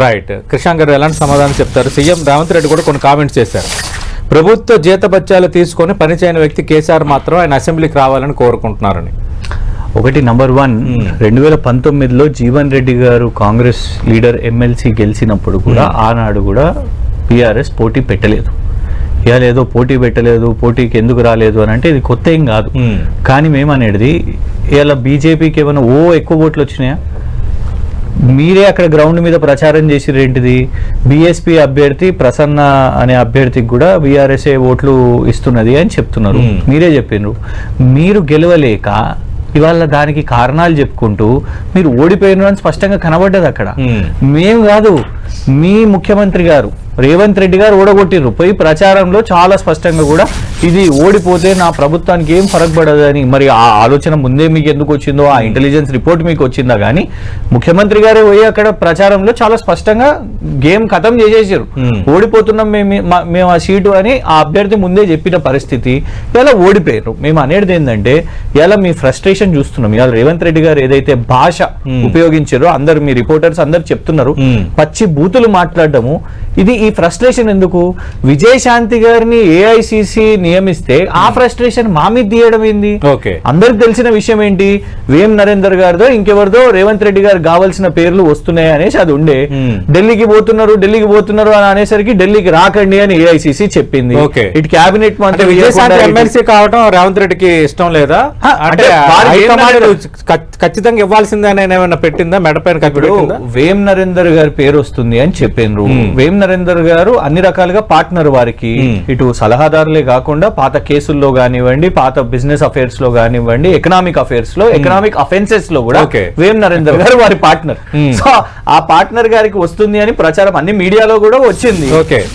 Right. Krishna గారు ఎలాంటి సమాధానం చెప్తారు? సీఎం రేవంత్ రెడ్డి కూడా కొన్ని కామెంట్స్ చేశారు. ప్రభుత్వ జీతభత్యాలు తీసుకొని పనిచేయని వ్యక్తి కేసీఆర్ మాత్రం ఆయన అసెంబ్లీకి రావాలని కోరుకుంటున్నారని. ఒకటి నంబర్ 1, 2019లో జీవన్ రెడ్డి గారు కాంగ్రెస్ లీడర్ ఎమ్మెల్సీ గెలిచినప్పుడు కూడా ఆనాడు కూడా బీఆర్ఎస్ పోటీ పెట్టలేదు. ఇవాళ ఏదో పోటీ పెట్టలేదు, పోటీకి ఎందుకు రాలేదు అని అంటే ఇది కొత్త ఏం కాదు. కానీ మేమనేది ఇవాళ బీజేపీకి ఏమైనా ఎక్కువ ఓట్లు వచ్చినాయా? మీరే అక్కడ గ్రౌండ్ మీద ప్రచారం చేసిర్రు ఏంటిది? బీఎస్పీ అభ్యర్థి ప్రసన్న అనే అభ్యర్థికి కూడా బీఆర్ఎస్ఏ ఓట్లు ఇస్తున్నది అని చెప్తున్నారు. మీరే చెప్పిండ్రు. మీరు గెలవలేక ఇవాళ దానికి కారణాలు చెప్పుకుంటూ మీరు ఓడిపోయిన అని స్పష్టంగా కనబడ్డది అక్కడ. మేము కాదు, మీ ముఖ్యమంత్రి గారు రేవంత్ రెడ్డి గారు ఓడగొట్టిర్రు. పోయి ప్రచారంలో చాలా స్పష్టంగా కూడా ఇది ఓడిపోతే నా ప్రభుత్వానికి ఏం ఫరక్ పడదు అని. మరి ఆ ఆలోచన ముందే మీకు ఎందుకు వచ్చిందో, ఆ ఇంటెలిజెన్స్ రిపోర్ట్ మీకు వచ్చిందా? కానీ ముఖ్యమంత్రి గారే పోయి అక్కడ ప్రచారంలో చాలా స్పష్టంగా గేమ్ ఖతం చేసేసారు. ఓడిపోతున్నాం మేము ఆ సీటు అని ఆ అభ్యర్థి ముందే చెప్పిన పరిస్థితి. ఇలా ఓడిపోయారు. మేము అనేది ఏంటంటే ఇలా మీ ఫ్రస్ట్రేషన్ చూస్తున్నాం. ఇవాళ రేవంత్ రెడ్డి గారు ఏదైతే భాష ఉపయోగించారో అందరు మీ రిపోర్టర్స్ అందరు చెప్తున్నారు, పచ్చి బూతులు మాట్లాడటము. ఇది ఈ ఫ్రస్ట్రేషన్ ఎందుకు? విజయశాంతి గారిని ఏఐసిసి నియమిస్తే ఆ ఫ్రస్ట్రేషన్ మా మీద తీయడం ఏంది? అందరికి తెలిసిన విషయం ఏంటి? వేం నరేందర్ గారిదో ఇంకెవరిదో రేవంత్ రెడ్డి గారు కావాల్సిన పేర్లు వస్తున్నాయి అనేసి అది ఉండే. ఢిల్లీకి పోతున్నారు అని అనేసరికి ఢిల్లీకి రాకండి అని ఏఐసిసి చెప్పింది. ఇటు క్యాబినెట్ మంత్రి ఎమ్మెల్సీ కావడం రేవంత్ రెడ్డికి ఇష్టం లేదా? అంటే ఖచ్చితంగా ఇవ్వాల్సిందే అని ఏమైనా పెట్టిందా మెడపైన? వేం నరేందర్ గారి పేరు వస్తుంది అని చెప్పిండ్రు. వేం నరేందర్ గారు అన్ని రకాలుగా పార్ట్నర్ వారికి. ఇటు సలహాదారులే కాకుండా పాత కేసుల్లో కానివ్వండి, పాత బిజినెస్ అఫైర్స్ లో కానివ్వండి, ఎకనామిక్ అఫైర్స్ లో, ఎకనామిక్ అఫెన్సెస్ లో కూడా వేం నరేందర్ గారు వారి పార్ట్నర్. సో ఆ పార్ట్నర్ గారికి వస్తుంది అని ప్రచారం అన్ని మీడియాలో కూడా వచ్చింది.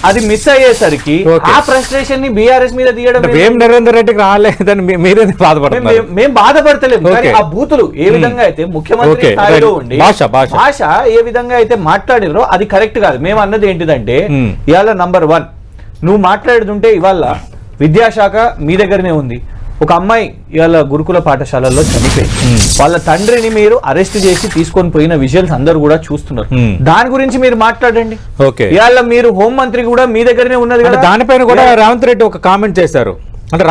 అది మిస్ అయ్యేసరికి ఆ ఫ్రస్ట్రేషన్ ని బీఆర్ఎస్ మీద తీయడం. వేం నరేందర్ రెడ్డికి రాలేదని మీరే బాధపడుతున్నారు. మేము బాధపడతలేము. ఆ బూతులు ఏ విధంగా అయితే ముఖ్యమంత్రి స్థాయిలో ఉండి భాష ఏ విధంగా అయితే మాట్లాడారో అది కరెక్ట్ కాదు. మేము అన్నది ఏంటిదంటే ఇవాళ నంబర్ 1 నువ్వు మాట్లాడుతుంటే ఇవాళ విద్యాశాఖ మీ దగ్గరనే ఉంది. ఒక అమ్మాయి ఇవాళ గురుకుల పాఠశాలల్లో చనిపోయింది. వాళ్ళ తండ్రిని మీరు అరెస్ట్ చేసి తీసుకొని పోయిన విజువల్స్ అందరూ కూడా చూస్తున్నారు. దాని గురించి మీరు మాట్లాడండి. ఇవాళ మీరు హోంమంత్రి కూడా మీ దగ్గరనే ఉన్నది కదా. దానిపైన కూడా రేవంత్ రెడ్డి ఒక కామెంట్ చేశారు. అంటే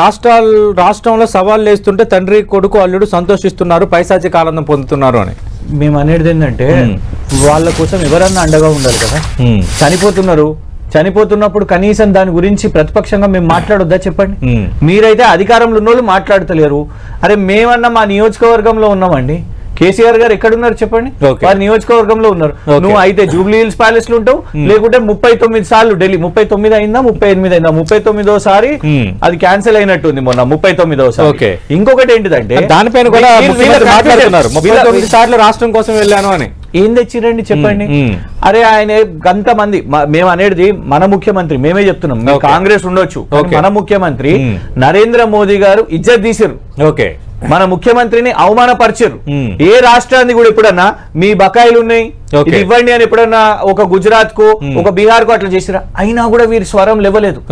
రాష్ట్రంలో సవాళ్ళు వేస్తుంటే తండ్రి కొడుకు అల్లుడు సంతోషిస్తున్నారు, పైశాచిక ఆనందం పొందుతున్నారు అని. మేము అనేది ఏంటంటే వాళ్ళ కోసం ఎవరన్నా అండగా ఉండాలి కదా. చనిపోతున్నప్పుడు కనీసం దాని గురించి ప్రతిపక్షంగా మేము మాట్లాడొద్దా చెప్పండి? మీరైతే అధికారంలో ఉన్న వాళ్ళు మాట్లాడతలేరు. అరే మేమన్నా మా నియోజకవర్గంలో ఉన్నామండి. కేసీఆర్ గారు ఎక్కడున్నారు చెప్పండి? వారి నియోజకవర్గంలో ఉన్నారు. నువ్వు అయితే జూబ్లీ హిల్స్ ప్యాలెస్ లో ఉంటావు, లేకుంటే 39 సార్లు ఢిల్లీ 39 అయిందా 38 అయిందా 39వ అది క్యాన్సిల్ అయినట్టుంది మొన్న 39వ. ఇంకొకటి ఏంటిదంటే దానిపైన కూడా మాట్లాడుతున్నారు 39 సార్లు రాష్ట్రం కోసం వెళ్ళాను అని. ఏం తెచ్చిరండి చెప్పండి? అరే ఆయన గంతమంది మేము అనేది మన ముఖ్యమంత్రి, మేమే చెప్తున్నాం. కాంగ్రెస్ ఉండొచ్చు, మన ముఖ్యమంత్రి నరేంద్ర మోదీ గారు ఇజ్జత్ తీసిరు. మన ముఖ్యమంత్రిని అవమానపరిచారు. ఏ రాష్ట్రాన్ని కూడా ఎప్పుడన్నా మీ బకాయిలు ఉన్నాయి ఇది ఇవ్వండి అని ఎప్పుడన్నా ఒక గుజరాత్ కు ఒక బీహార్ కు అట్లా చేసిరా? అయినా కూడా వీరి స్వరం లేవలేదు.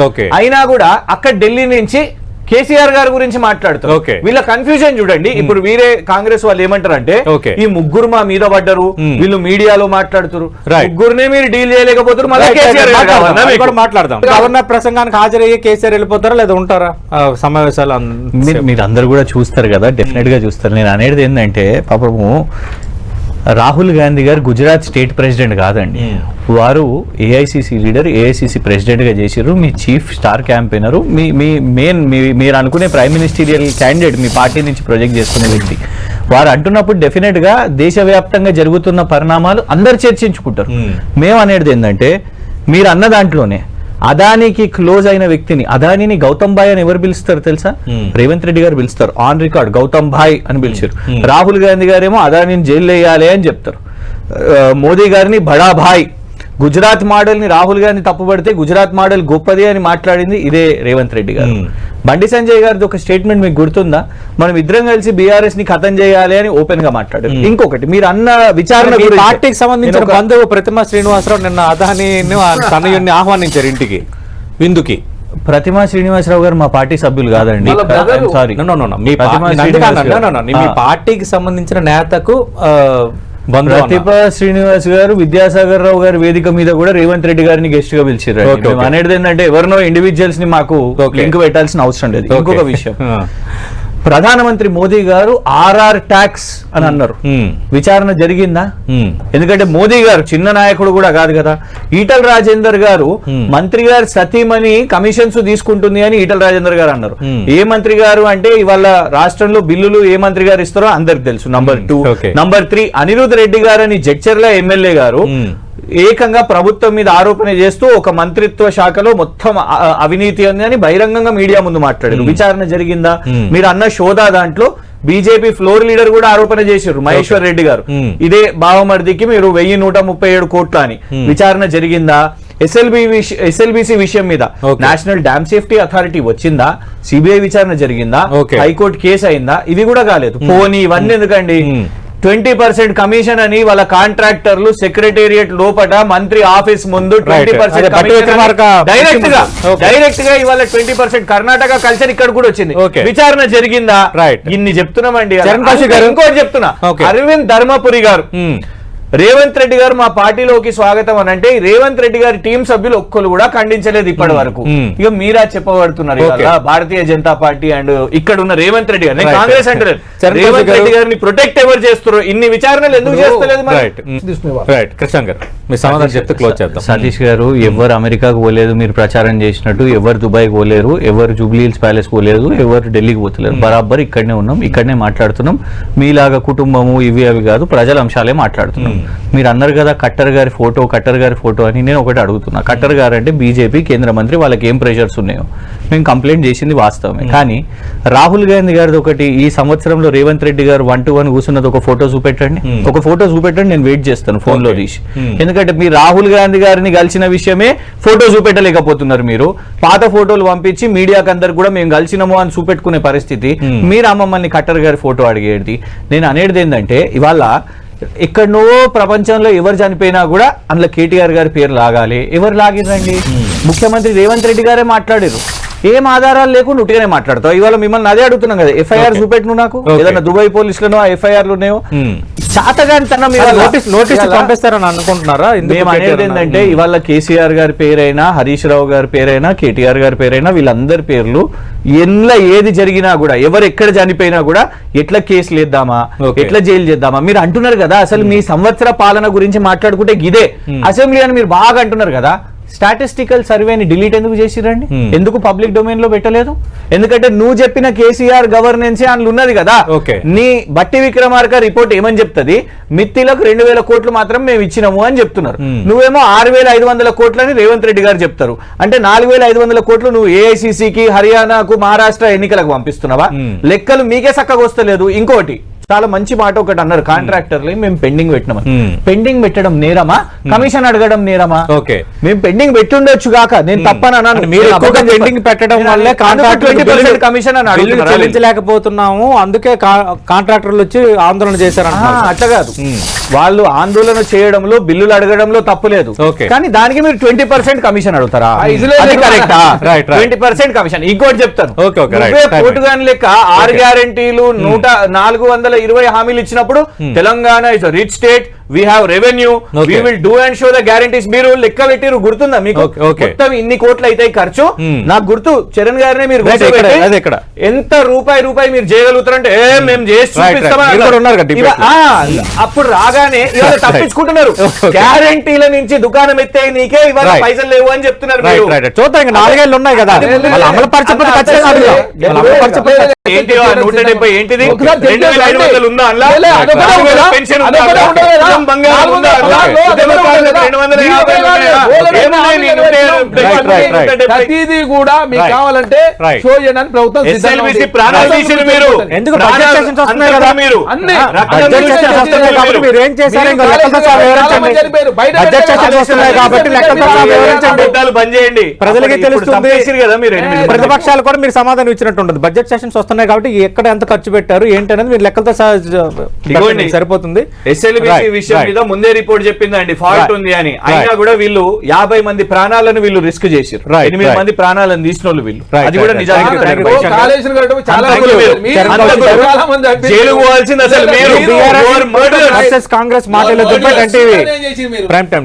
అయినా కూడా అక్కడ ఢిల్లీ నుంచి కేసీఆర్ గారి గురించి మాట్లాడుతారు. వీళ్ళ కన్ఫ్యూజన్ చూడండి. ఇప్పుడు వీరే కాంగ్రెస్ వాళ్ళు ఏమంటారంటే ఈ ముగ్గురు మా మీద పడ్డారు, వీళ్ళు మీడియాలో మాట్లాడుతారు, ముగ్గురునే మీరు డీల్ చేయలేకపోతారు. మాట్లాడదాం. గవర్నర్ ప్రసంగానికి హాజరయ్యే కేసీఆర్ వెళ్ళిపోతారా లేదా ఉంటారా సమావేశాలు? మీరు అందరు కూడా చూస్తారు కదా, డెఫినెట్ గా చూస్తారు. నేను అనేది ఏంటంటే పాపము రాహుల్ గాంధీ గారు గుజరాత్ స్టేట్ ప్రెసిడెంట్ కాదండి. వారు ఏఐసిసి లీడర్, ఏఐసిసి ప్రెసిడెంట్ గా చేసిర్రు. మీ చీఫ్ స్టార్ క్యాంపెయినర్, మీరు అనుకునే ప్రైమ్ మినిస్టీరియల్ క్యాండిడేట్, మీ పార్టీ నుంచి ప్రొజెక్ట్ చేసుకునే వ్యక్తి. వారు అంటున్నప్పుడు డెఫినెట్ గా దేశవ్యాప్తంగా జరుగుతున్న పరిణామాలు అందరు చర్చించుకుంటారు. మేము అనేది ఏంటంటే మీరు అన్న దాంట్లోనే అదానికి క్లోజ్ అయిన వ్యక్తిని, అదానిని గౌతమ్ భాయ్ అని ఎవరు పిలుస్తారు తెలుసా? రేవంత్ రెడ్డి గారు పిలుస్తారు. ఆన్ రికార్డ్ గౌతమ్ భాయ్ అని పిలిచారు. రాహుల్ గాంధీ గారేమో అదానిని జైల్లో వేయాలి అని చెప్తారు. మోదీ గారిని బడా భాయ్. గుజరాత్ మోడల్ ని రాహుల్ గాంధీ తప్పుపడితే గుజరాత్ మోడల్ గొప్పది అని మాట్లాడింది ఇదే రేవంత్ రెడ్డి గారు. బండి సంజయ్ గారిది ఒక స్టేట్మెంట్ మీకు గుర్తుందా? మనం ఇద్దరం కలిసి బీఆర్ఎస్ ని ఖతం చేయాలి అని ఓపెన్ గా మాట్లాడారు. ఇంకొకటి మీరు అన్న విచారణ పార్టీకి సంబంధించిన బంధువు ప్రతిమా శ్రీనివాసరావు నిన్న అదానిని తనయుడిని ఆహ్వానించారు ఇంటికి విందుకి. ప్రతిమా శ్రీనివాసరావు గారు మా పార్టీ సభ్యులు కాదండి. మీ పార్టీకి సంబంధించిన నేతకు ప్రతిభ శ్రీనివాస్ గారు విద్యాసాగర్ రావు గారి వేదిక మీద కూడా రేవంత్ రెడ్డి గారిని గెస్ట్ గా పిలిచారు. మేము అనేది ఏంటంటే ఎవరినో ఇండివిజువల్స్ ని మాకు లింక్ పెట్టాల్సిన అవసరం లేదు. ఇంకొక విషయం, ప్రధానమంత్రి మోదీ గారు RR ట్యాక్స్ అని అన్నారు. విచారణ జరిగిందా? ఎందుకంటే మోదీ గారు చిన్న నాయకుడు కూడా కాదు కదా. ఈటల రాజేందర్ గారు మంత్రి గారు సతీమణి కమిషన్స్ తీసుకుంటుంది అని ఈటల రాజేందర్ గారు అన్నారు. ఏ మంత్రి గారు అంటే ఇవాళ రాష్ట్రంలో బిల్లులు ఏ మంత్రి గారు ఇస్తారో అందరికి తెలుసు. నంబర్ 2. నంబర్ 3, అనిరుద్ రెడ్డి గారు అని జడ్చర్ల ఎమ్మెల్యే గారు ఏకంగా ప్రభుత్వం మీద ఆరోపణ చేస్తూ ఒక మంత్రిత్వ శాఖలో మొత్తం అవినీతి అని బహిరంగంగా మీడియా ముందు మాట్లాడారు. విచారణ జరిగిందా? మీరు అన్న షోదా దాంట్లో బీజేపీ ఫ్లోర్ లీడర్ కూడా ఆరోపణ చేశారు, మహేశ్వర్ రెడ్డి గారు. ఇదే బావమర్దికి మీరు 1137 కోట్లు అని. విచారణ జరిగిందా? ఎస్ఎల్బిసి విషయం మీద నేషనల్ డ్యామ్ సేఫ్టీ అథారిటీ వచ్చిందా? సిబిఐ విచారణ జరిగిందా? హైకోర్టు కేసు అయిందా? ఇవి కూడా కాలేదు. పోనీ ఇవన్నీ ఎందుకండి? 20% కమిషన్ అని వాళ్ళ కాంట్రాక్టర్లు సెక్రటేరియట్ లోపల మంత్రి ఆఫీస్ ముందు 20% డైరెక్ట్ గా ఇవాళ 20% కర్ణాటక కల్చర్ ఇక్కడ కూడా వచ్చింది. విచారణ జరిగిందా? ఇన్ని చెప్తున్నామండి. ఇంకోటి చెప్తున్నా, అరవింద్ ధర్మపురి గారు రేవంత్ రెడ్డి గారు మా పార్టీలోకి స్వాగతం అని అంటే రేవంత్ రెడ్డి గారి టీం సభ్యులు ఒక్కరు కూడా ఖండించలేదు ఇప్పటి వరకు. ఇక మీరా చెప్పబడుతున్నారు భారతీయ జనతా పార్టీ అండ్ ఇక్కడ ఉన్న రేవంత్ రెడ్డి గారు. కాంగ్రెస్ అంటే రేవంత్ రెడ్డి గారిని ప్రొటెక్ట్ ఎవరు చేస్తున్నారు? ఇన్ని విచారణలు ఎందుకు చేస్తలేదు? సతీష్ గారు, ఎవరు అమెరికాకు పోలేదు మీరు ప్రచారం చేసినట్టు, ఎవరు దుబాయ్కి పోలేరు, ఎవరు జూబ్లీ హిల్స్ ప్యాలెస్ పోలేదు, ఎవరు ఢిల్లీకి పోతలేరు. బరాబర్ ఇక్కడనే ఉన్నాం, ఇక్కడనే మాట్లాడుతున్నాం. మీలాగా కుటుంబము ఇవి అవి కాదు, ప్రజల అంశాలే మాట్లాడుతున్నాం. మీరు అన్నారు కదా కట్టర్ గారి ఫోటో అని. నేను ఒకటి అడుగుతున్నా, కట్టర్ గారు అంటే బీజేపీ కేంద్ర మంత్రి, వాళ్ళకి ఏం ప్రెషర్స్ ఉన్నాయో మేము కంప్లైంట్ చేసింది వాస్తవమే. కానీ రాహుల్ గాంధీ గారిది ఒకటి, ఈ సంవత్సరంలో రేవంత్ రెడ్డి గారు 1-to-1 కూర్చున్నది ఒక ఫోటో చూపెట్టండి, నేను వెయిట్ చేస్తాను ఫోన్ లో తీసి. ఎందుకంటే మీరు రాహుల్ గాంధీ గారిని కలిసిన విషయమే ఫోటో చూపెట్టలేకపోతున్నారు. మీరు పాత ఫోటోలు పంపించి మీడియాకి అందరు కూడా మేము కలిసినాము అని చూపెట్టుకునే పరిస్థితి. మీరు మమ్మల్ని కట్టర్ గారి ఫోటో అడిగేది. నేను అనేది ఏంటంటే ఇవాళ ఎక్కడనో ప్రపంచంలో ఎవరు చనిపోయినా కూడా అందులో కేటీఆర్ గారి పేరు లాగాలి. ఎవరు లాగిరండి? ముఖ్యమంత్రి రేవంత్ రెడ్డి గారే మాట్లాడారు. ఏం ఆధారాలు లేకుండా ఉట్టిగానే మాట్లాడతావు. ఇవాళ మిమ్మల్ని అదే అడుగుతున్నాం కదా, ఎఫ్ఐఆర్ చూపెట్టు నాకు, ఏదైనా దుబాయ్ పోలీసులను ఆ ఎఫ్ఐఆర్లు ఉన్నాయో చాతగాని తన నోటీస్ పంపిస్తారని అనుకుంటున్నారా? మేము అనేది ఏంటంటే ఇవాళ కేసీఆర్ గారి పేరైనా, హరీష్ రావు గారి పేరైనా, కేటీఆర్ గారి పేరైనా, వీళ్ళందరి పేర్లు ఎట్లా ఏది జరిగినా కూడా, ఎవరు ఎక్కడ చనిపోయినా కూడా ఎట్లా కేసులు వేద్దామా, ఎట్లా జైలు చేద్దామా మీరు అంటున్నారు కదా. అసలు మీ సంవత్సర పాలన గురించి మాట్లాడుకుంటే ఇదే అసెంబ్లీ అని మీరు బాగా అంటున్నారు కదా. స్టాటిస్టికల్ సర్వేని డిలీట్ ఎందుకు చేసిరండి? ఎందుకు పబ్లిక్ డొమైన్ లో పెట్టలేదు? ఎందుకంటే నువ్వు చెప్పిన కేసీఆర్ గవర్నెన్స్ అందులో ఉన్నది కదా. నీ బట్టి విక్రమార్క రిపోర్ట్ ఏమని చెప్తుంది? మిత్తిలకు 2000 కోట్లు మాత్రం మేము ఇచ్చినాము అని చెప్తున్నారు. నువ్వేమో 6500 కోట్లని రేవంత్ రెడ్డి గారు చెప్తారు. అంటే 4500 కోట్లు నువ్వు ఏఐసిసికి, హర్యానాకు, మహారాష్ట్ర ఎన్నికలకు పంపిస్తున్నావా? లెక్కలు మీకే చక్కగా వస్తలేదు. ఇంకోటి చాలా మంచి మాట ఒకటి అన్నారు, కాంట్రాక్టర్లు మేము పెండింగ్ పెట్టినామని. పెండింగ్ పెట్టడం నేరమా? కమిషన్ అడగడం నేరమా? మేము పెండింగ్ పెట్టుండొచ్చు కాక నేను తప్పనన్నాను. మీరు పెండింగ్ పెట్టడం వల్లే కమిషన్ చెల్లించలేకపోతున్నాము, అందుకే కాంట్రాక్టర్లు వచ్చి ఆందోళన చేశారు. అట్లా కాదు, వాళ్ళు ఆందోళన చేయడంలో, బిల్లులు అడగడంలో తప్పులేదు. కానీ దానికి మీరు 20% కమిషన్ అడుగుతారా? 20% కమిషన్. ఇంకోటి చెప్తాను, కోర్టుగాని లెక్క 6 గ్యారంటీలు 420 హామీలు ఇచ్చినప్పుడు Telangana is rich state, we have revenue, we will do and show the guarantees. మీరు లెక్క పెట్టిరు, గుర్తుందా మీకు? మొత్తం ఇన్ని కోట్లు అయితే ఖర్చు నాకు గుర్తు. చరణ్ గారిని మీరు ఎంత రూపాయి మీరు చేయగలుగుతారంటే మేము చేసి అప్పుడు రాగానే ఇవాళ తప్పించుకుంటున్నారు. గ్యారంటీల నుంచి దుకాణం ఎత్తే నీకే ఇవాళ పైసలు లేవు అని చెప్తున్నారు. చూద్దాం, 4 ఏళ్ళు ఉన్నాయి కదా, ఏంటి 170 ఏంటిది? 2500 ఉందా? పెన్షన్ ప్రతిదీ కూడా మీకు కావాలంటే షో చేయడానికి ప్రభుత్వం బంద్ చేయండి. ప్రజలకి తెలుస్తుంది కదా. మీరు ప్రతిపక్షాలు కూడా మీరు సమాధానం ఇచ్చినట్టు ఉంటుంది. బడ్జెట్ సెషన్స్ వస్తున్నాయి కాబట్టి ఎక్కడ ఎంత ఖర్చు పెట్టారు ఏంటి అనేది మీరు లెక్కలతో సరిపోతుంది. విషయం మీద ముందే రిపోర్ట్ చెప్పిందండి ఫాల్ట్ ఉంది అని. అయినా కూడా వీళ్ళు 50 మంది ప్రాణాలను వీళ్ళు రిస్క్ చేశారు. Right, 8 right. మంది ప్రాణాలను తీసిన వాళ్ళు వీళ్ళు. Right, అది కూడా right, నిజానికి thank you, thank you. ప్రతిపక్షంగా కాళేశ్వరం కట్టడం చాలా అంతకులు మంది మీరు. మీరు అంతకులు చాలా మంది అభ్యర్థులు. జైలు పోవాల్సింది అసలు మీరు. మీరు You are murdered. కాంగ్రెస్ మాటలు దుబ్బట్ అంటే చేసి మీరు ప్రైమ్ టైం